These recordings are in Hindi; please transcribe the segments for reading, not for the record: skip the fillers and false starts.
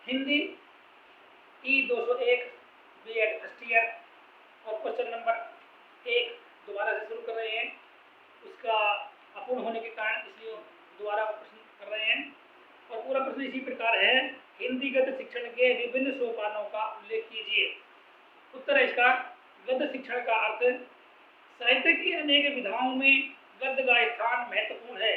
Hindi E201 B.Ed first year और क्वेश्चन नंबर 1 दोबारा से शुरू कर रहे हैं। उसका अपूर्ण होने के कारण इसलिए दोबारा प्रश्न कर रहे हैं और पूरा प्रश्न इसी प्रकार है। हिंदी गद्य शिक्षण के विभिन्न सोपानों का उल्लेख कीजिए। उत्तर है इसका, गद्य शिक्षण का अर्थ साहित्य की अनेक विधाओं में गद्य का स्थान महत्वपूर्ण है।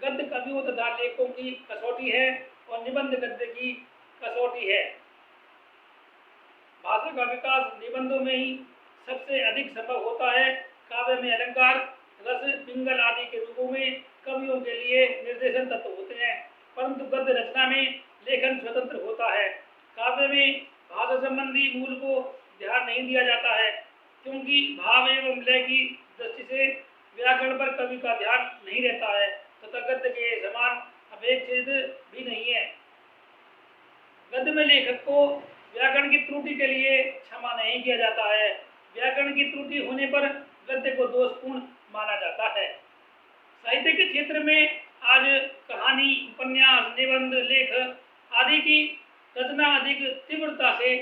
गद्य कवियों तथा लेखकों की कसौटी है और निबंध गद्य की कसौटी है। भाषा का विकास निबंधों में ही सबसे अधिक संभव होता है। काव्य में अलंकार, रस, पिंगल आदि के रूपों में कवियों के लिए निर्देशन तत्व होते हैं, परंतु गद्य रचना में लेखन स्वतंत्र होता है। काव्य में भाषा संबंधी मूल को ध्यान नहीं दिया जाता है, क्योंकि भाव एवं लय की दृष्टि से व्याकरण पर कवि का ध्यान नहीं रहता है तथा गद्य के समान अपेक्षित भी नहीं है। गद्य में लेखक को व्याकरण की त्रुटि के लिए क्षमा नहीं किया जाता है। व्याकरण की त्रुटि होने पर गद्य को दोषपूर्ण माना जाता है। साहित्य के क्षेत्र में आज कहानी, उपन्यास, निबंध, लेख आदि की रचना अधिक तीव्रता से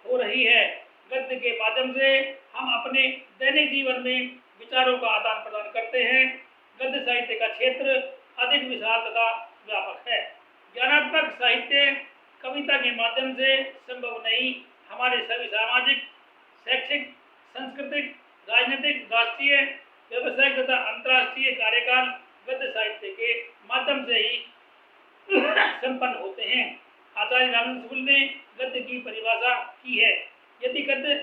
हो रही है। गद्य के माध्यम से हम अपने दैनिक जीवन में विचारों का आदान प्रदान करते हैं। गद्य साहित्य का क्षेत्र अधिक विशाल तथा व्यापक है। ज्ञानात्मक साहित्य कविता के माध्यम से संभव नहीं। हमारे सभी सामाजिक, शैक्षिक, सांस्कृतिक, राजनीतिक, राष्ट्रीय, व्यावसायिक तथा अंतर्राष्ट्रीय कार्यकाल गद्य साहित्य के माध्यम से ही संपन्न होते हैं। आचार्य रामचंद्र शुक्ल ने गद्य की परिभाषा की है। यदि गद्य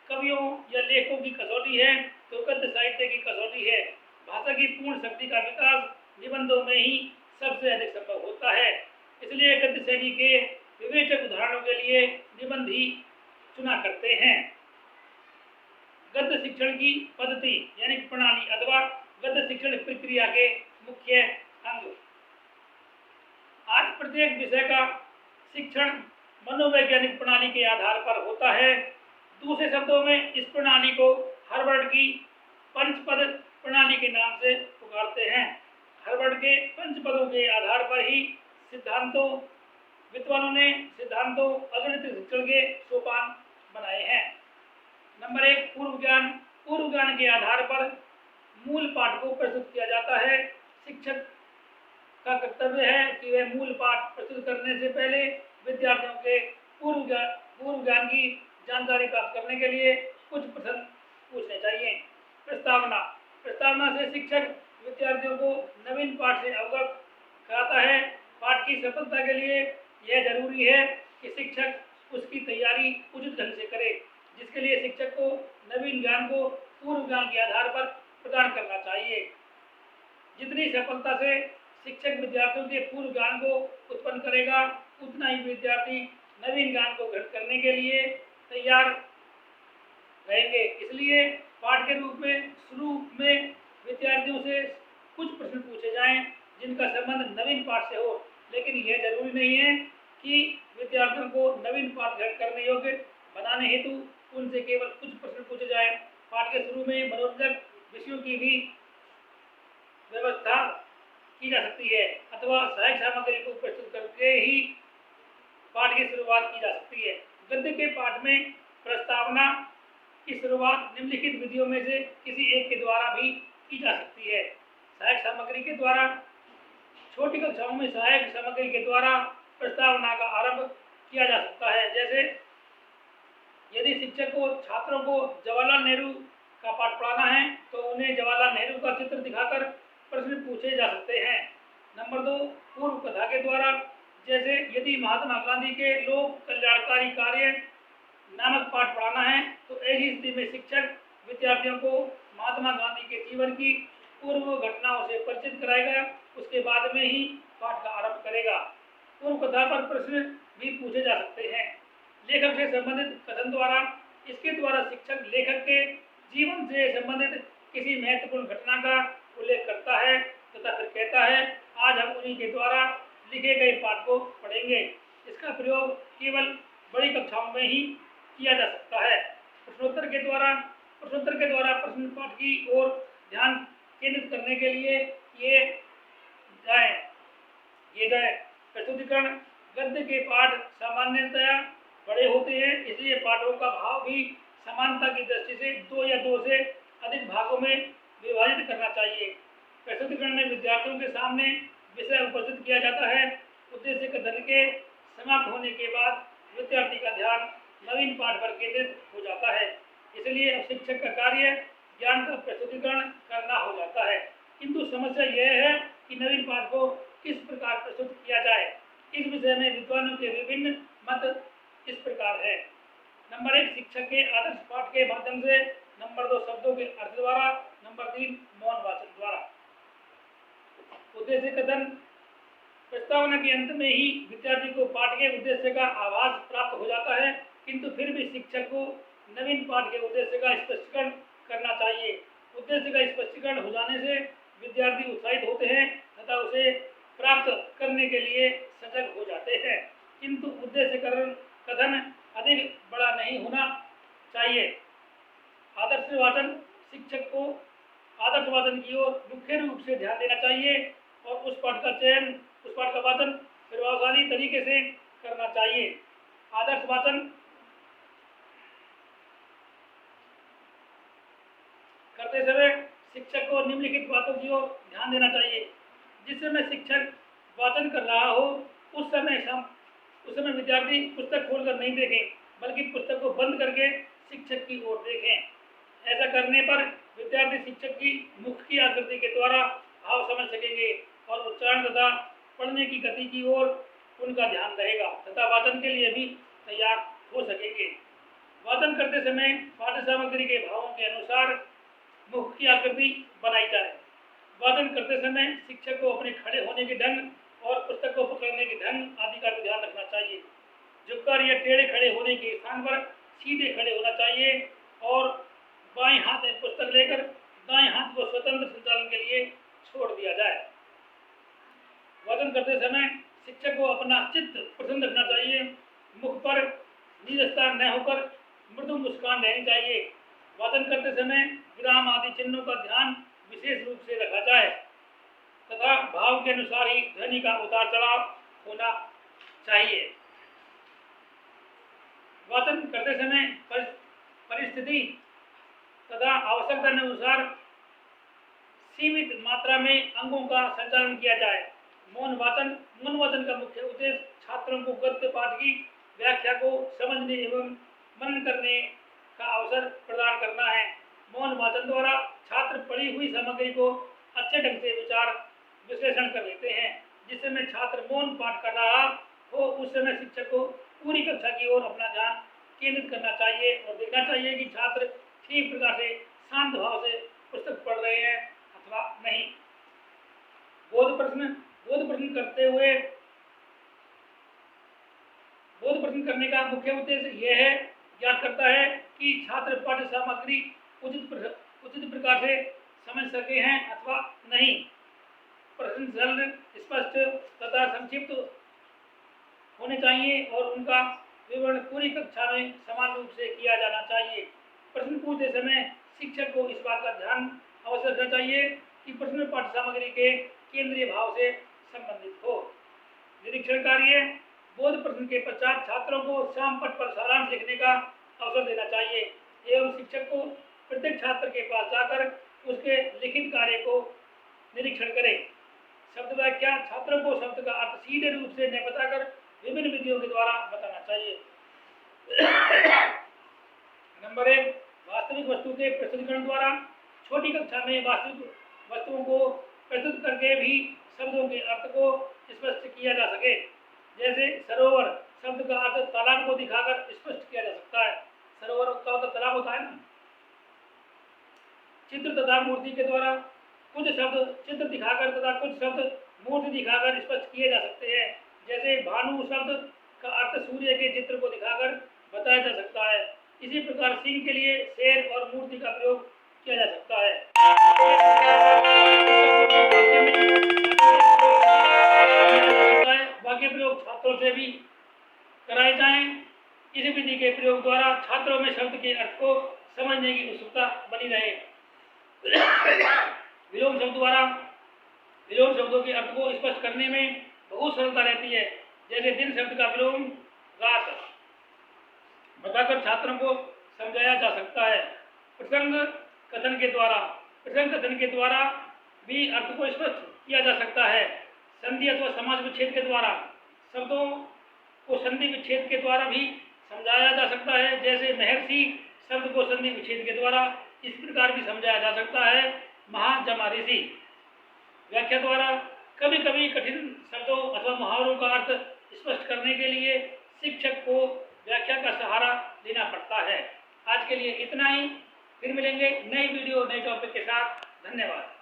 कवियों या लेखकों की कसौटी है तो गद्य साहित्य की कसौटी है। भाषा की पूर्ण शक्ति का विकास निबंधों में ही सबसे अधिक संभव होता है। इसलिए गद्य शैली के विवेचक उदाहरणों के लिए निबंध ही चुना करते हैं। गद्य शिक्षण की पद्धति यानी प्रणाली अथवा गद्य शिक्षण प्रक्रिया के मुख्य अंग। आज प्रत्येक विषय का शिक्षण मनोवैज्ञानिक प्रणाली के आधार पर होता है। दूसरे शब्दों में इस प्रणाली को हार्वर्ड की पंचपद प्रणाली के नाम से पुकारते हैं। हार्वर्ड के पंचपदों के आधार पर ही विद्वानों ने सिद्धांतों अगणित शिक्षण के सोपान बनाए हैं। नंबर 1, पूर्व ज्ञान। पूर्व ज्ञान के आधार पर मूल पाठ को प्रस्तुत किया जाता है। शिक्षक का कर्तव्य है कि वह मूल पाठ प्रस्तुत करने से पहले विद्यार्थियों के पूर्व ज्ञान की जानकारी प्राप्त करने के लिए कुछ प्रश्न पूछने चाहिए। प्रस्तावना। प्रस्तावना से शिक्षक विद्यार्थियों को नवीन पाठ से अवगत कराता है। पाठ की सफलता के लिए यह जरूरी है कि शिक्षक उसकी तैयारी उचित ढंग से करे, जिसके लिए शिक्षक को नवीन ज्ञान को पूर्व ज्ञान के आधार पर प्रदान करना चाहिए। जितनी सफलता से शिक्षक विद्यार्थियों के पूर्व ज्ञान को उत्पन्न करेगा, उतना ही विद्यार्थी नवीन ज्ञान को ग्रहण करने के लिए तैयार रहेंगे। इसलिए पाठ के रूप में शुरू में विद्यार्थियों से कुछ प्रश्न पूछे जाएं जिनका संबंध नवीन पाठ से हो, लेकिन यह जरूरी नहीं है कि विद्यार्थियों को नवीन पाठ ग्रहण करने योग्य बनाने हेतु उनसे केवल कुछ प्रश्न पूछे जाएं। पाठ के शुरू में मनोरंजक विषयों की भी व्यवस्था की जा सकती है अथवा सहायक सामग्री को प्रस्तुत करके ही पाठ की शुरुआत की जा सकती है। गद्य के पाठ में प्रस्तावना की शुरुआत निम्नलिखित विधियों में से किसी एक के द्वारा भी की जा सकती है। सहायक सामग्री के द्वारा। छोटी कक्षाओं में सहायक सामग्री के द्वारा प्रस्तावना का आरंभ किया जा सकता है। जैसे यदि शिक्षक को छात्रों को जवाहरलाल नेहरू का पाठ पढ़ाना है तो उन्हें जवाहरलाल नेहरू का चित्र दिखाकर प्रश्न पूछे जा सकते हैं। नंबर 2, पूर्व कथा के द्वारा। जैसे यदि महात्मा गांधी के लोक कल्याणकारी कार्य नामक पाठ पढ़ाना है तो ऐसी स्थिति में शिक्षक विद्यार्थियों को महात्मा गांधी के जीवन की पूर्व घटनाओं से परिचित कराएगा, उसके बाद में ही पाठ का आरंभ करेगा। पूर्व कथा पर प्रश्न भी पूछे जा सकते हैं लेखक से संबंधित कथन द्वारा। इसके द्वारा शिक्षक लेखक के जीवन से संबंधित किसी महत्वपूर्ण घटना का उल्लेख करता है तथा फिर कहता है, आज हम उन्हीं के द्वारा लिखे गए पाठ को पढ़ेंगे। इसका प्रयोग केवल बड़ी कक्षाओं में ही किया जा सकता है। प्रश्नोत्तर के द्वारा प्रश्न पाठ की ओर ध्यान केंद्रित करने के लिए ये जाए प्रस्तुतिकरण गद्य के पाठ सामान्यतया बड़े होते हैं, इसलिए पाठों का भाव भी समानता की दृष्टि से 2 या 2 से अधिक भागों में विभाजित करना चाहिए। प्रस्तुतिकरण में विद्यार्थियों के सामने विषय उपस्थित किया जाता है। उद्देश्य कथन के समाप्त होने के बाद विद्यार्थी का ध्यान नवीन पाठ पर केंद्रित हो जाता है, इसलिए अब शिक्षक का कार्य ज्ञान का प्रस्तुतिकरण करना हो जाता है। किंतु समस्या यह है कि नवीन पाठ को किस प्रकार प्रस्तुत किया जाए। इस विषय में विद्वानों के विभिन्न मत इस प्रकार है। नंबर 1 शिक्षक के आदर्श पाठ के माध्यम से, नंबर 2 शब्दों के अर्थ द्वारा, नंबर 3 मौन वाचन द्वारा। उद्देश्य कथन प्रस्तावना के अंत में ही विद्यार्थी को पाठ के उद्देश्य का आभास प्राप्त हो जाता है, किंतु फिर भी शिक्षक को नवीन पाठ के उद्देश्य का स्पष्टीकरण करना चाहिए। उद्देश्य का स्पष्टीकरण हो जाने से विद्यार्थी उत्साहित होते हैं तथा उसे प्राप्त करने के लिए सजग हो जाते हैं, किंतु उद्देश्य कथन अधिक बड़ा नहीं होना चाहिए। आदर्श वाचन शिक्षक को आदर्श वाचन की ओर मुख्य रूप से ध्यान देना चाहिए और उस पाठ का वाचन प्रभावशाली तरीके से करना चाहिए। आदर्श वाचन करते समय शिक्षक को निम्नलिखित बातों की ओर ध्यान देना चाहिए। जिस समय शिक्षक वाचन कर रहा हो उस समय विद्यार्थी पुस्तक खोलकर नहीं देखें, बल्कि पुस्तक को बंद करके शिक्षक की ओर देखें। ऐसा करने पर विद्यार्थी शिक्षक की मुख की आकृति के द्वारा भाव समझ सकेंगे और उच्चारण तथा पढ़ने की गति की ओर उनका ध्यान रहेगा तथा वाचन के लिए भी तैयार हो सकेंगे। वाचन करते समय पाठ्य सामग्री के भावों के अनुसार मुख की आकृति बनाई जाए। वाचन करते समय शिक्षक को अपने खड़े होने के ढंग और पुस्तक को पकड़ने के ढंग आदि का भी ध्यान रखना चाहिए। झुककर या टेढ़े खड़े होने के स्थान पर सीधे खड़े होना चाहिए और बाएं हाथ में पुस्तक लेकर दाएं हाथ को स्वतंत्र संचालन के लिए छोड़ दिया जाए। वाचन करते समय शिक्षक को अपना चित्त प्रसन्न रखना चाहिए। मुख पर नीरसता न होकर मृदु मुस्कान रहनी चाहिए। वाचन करते समय विराम आदि चिन्हों का ध्यान विशेष रूप से रखा जाए तथा भाव के अनुसार ही ध्वनि का उतार चढ़ाव होना चाहिए। वाचन करते समय परिस्थिति तथा आवश्यकता अनुसार सीमित मात्रा में अंगों का संचालन किया जाए। मौन वाचन का मुख्य उद्देश्य छात्रों को गद्य पाठ की व्याख्या को समझने एवं मनन करने का अवसर प्रदान करना है। मौन वाचन द्वारा छात्र पढ़ी हुई सामग्री को अच्छे ढंग से विश्लेषण कर लेते हैं। जिस समय छात्र मौन पाठ कर रहा हो उस समय शिक्षक को पूरी कक्षा की ओर अपना ध्यान केंद्रित करना चाहिए और देखना चाहिए कि छात्र ठीक प्रकार से शांत भाव से पुस्तक पढ़ रहे हैं अथवा नहीं। बोध प्रश्न करने का मुख्य उद्देश्य यह है ज्ञात करता है कि छात्र पाठ्य सामग्री उचित प्रकार से समझ सके हैं अथवा नहीं। प्रश्न सरल, स्पष्ट तथा संक्षिप्त होने चाहिए और उनका विवरण पूरी कक्षा में समान रूप से किया जाना चाहिए। प्रश्न पूछते समय शिक्षक को इस बात का ध्यान अवश्य रखना चाहिए कि प्रश्न पाठ्य सामग्री के केंद्रीय भाव से संबंधित हो। निरीक्षण कार्य बोध प्रश्न के पश्चात छात्रों को श्याम पट पर सारांश लिखने का अवसर देना चाहिए एवं शिक्षक को प्रत्येक छात्र के पास जाकर उसके लिखित कार्य को निरीक्षण करें। शब्द व्याख्या छात्रों को शब्द का अर्थ सीधे रूप से न बताकर विभिन्न विधियों के द्वारा बताना चाहिए। नंबर 1 वास्तविक वस्तु के प्रस्तुतिकरण द्वारा छोटी कक्षा में वास्तविक वस्तुओं को प्रस्तुत करके भी शब्दों के अर्थ को स्पष्ट किया जा सके। जैसे सरोवर शब्द का अर्थ तालाब को दिखाकर स्पष्ट किया जा सकता है। सरोवर का अर्थ तालाब होता है ना। चित्र तथा मूर्ति के द्वारा कुछ शब्द चित्र दिखाकर तथा कुछ शब्द मूर्ति दिखाकर स्पष्ट किए जा सकते हैं। जैसे भानु शब्द का अर्थ सूर्य के चित्र को दिखाकर बताया जा सकता है। इसी प्रकार सिंह के लिए शेर और मूर्ति का प्रयोग किया जा सकता है। वाक्य प्रयोग छात्रों से भी कराए जाएं। इस विधि के प्रयोग द्वारा छात्रों में शब्द के अर्थ को समझने की उत्सुकता बनी रहे। विलोम शब्दों के अर्थ को स्पष्ट करने में बहुत सरलता रहती है। जैसे दिन शब्द का विलोम रात बताकर छात्रों को समझाया जा सकता है। प्रसंग कथन के द्वारा भी अर्थ को स्पष्ट किया जा सकता है। संधि अथवा समास विच्छेद के द्वारा शब्दों को संधि विच्छेद के द्वारा भी समझाया जा सकता है। जैसे महर्षि शब्द को संधि विच्छेद के द्वारा इस प्रकार भी समझाया जा सकता है, महा जमा ऋषि। व्याख्या द्वारा कभी कभी कठिन शब्दों अथवा मुहावरों का अर्थ स्पष्ट करने के लिए शिक्षक को व्याख्या का सहारा लेना पड़ता है। आज के लिए इतना ही, फिर मिलेंगे नई वीडियो नए टॉपिक के साथ। धन्यवाद।